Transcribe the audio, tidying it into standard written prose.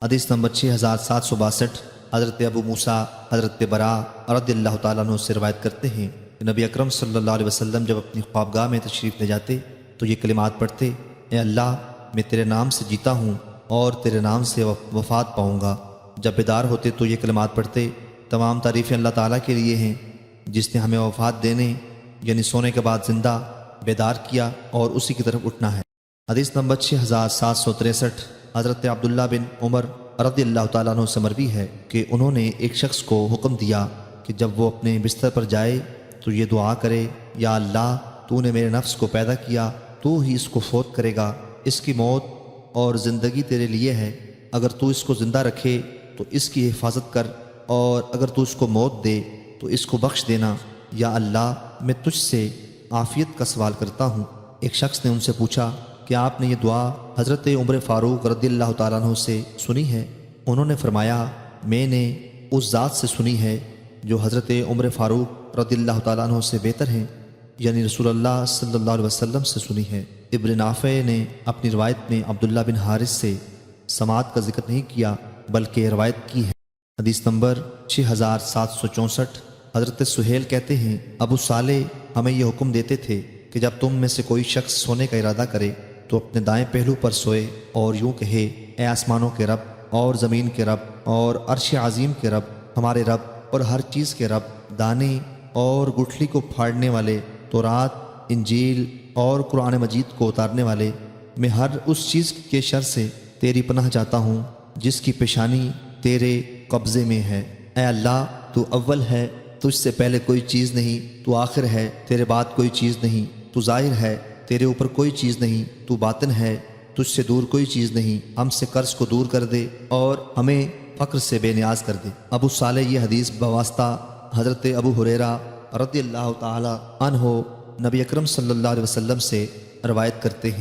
حدیث نمبر 6762 حضرت ابو موسیٰ حضرت برا رضی اللہ تعالیٰ عنہ سے روایت کرتے ہیں کہ نبی اکرم صلی اللہ علیہ وسلم جب اپنی خوابگاہ میں تشریف لے جاتے تو یہ کلمات پڑھتے: اے اللہ، میں تیرے نام سے جیتا ہوں اور تیرے نام سے وفات پاؤں گا۔ جب بیدار ہوتے تو یہ کلمات پڑھتے: تمام تعریفیں اللہ تعالیٰ کے لیے ہیں جس نے ہمیں وفات دینے یعنی سونے کے بعد زندہ بیدار کیا اور اسی کی طرف اٹھنا ہے۔ حدیث نمبر 6763 حضرت عبداللہ بن عمر رضی اللہ تعالیٰ عنہ سے مروی ہے کہ انہوں نے ایک شخص کو حکم دیا کہ جب وہ اپنے بستر پر جائے تو یہ دعا کرے: یا اللہ، تو نے میرے نفس کو پیدا کیا، تو ہی اس کو فوت کرے گا، اس کی موت اور زندگی تیرے لیے ہے، اگر تو اس کو زندہ رکھے تو اس کی حفاظت کر، اور اگر تو اس کو موت دے تو اس کو بخش دینا۔ یا اللہ، میں تجھ سے عافیت کا سوال کرتا ہوں۔ ایک شخص نے ان سے پوچھا کہ آپ نے یہ دعا حضرت عمر فاروق رضی اللہ تعالیٰ عنہ سے سنی ہے؟ انہوں نے فرمایا: میں نے اس ذات سے سنی ہے جو حضرت عمر فاروق رضی اللہ تعالیٰ عنہ سے بہتر ہیں، یعنی رسول اللہ صلی اللہ علیہ وسلم سے سنی ہے۔ ابن نافع نے اپنی روایت میں عبداللہ بن حارث سے سماعت کا ذکر نہیں کیا بلکہ روایت کی ہے۔ حدیث نمبر 6764 حضرت سہیل کہتے ہیں: ابو صالح ہمیں یہ حکم دیتے تھے کہ جب تم میں سے کوئی شخص سونے کا ارادہ کرے تو اپنے دائیں پہلو پر سوئے اور یوں کہے: اے آسمانوں کے رب اور زمین کے رب اور عرش عظیم کے رب، ہمارے رب اور ہر چیز کے رب، دانے اور گٹھلی کو پھاڑنے والے، تورات، انجیل اور قرآن مجید کو اتارنے والے، میں ہر اس چیز کے شر سے تیری پناہ چاہتا ہوں جس کی پیشانی تیرے قبضے میں ہے۔ اے اللہ، تو اول ہے، تجھ سے پہلے کوئی چیز نہیں، تو آخر ہے، تیرے بعد کوئی چیز نہیں، تو ظاہر ہے، تیرے اوپر کوئی چیز نہیں، تو باطن ہے، تجھ سے دور کوئی چیز نہیں، ہم سے قرض کو دور کر دے اور ہمیں فقر سے بے نیاز کر دے۔ ابو صالح یہ حدیث بواسطہ حضرت ابو ہریرہ رضی اللہ تعالی عنہ نبی اکرم صلی اللہ علیہ وسلم سے روایت کرتے ہیں۔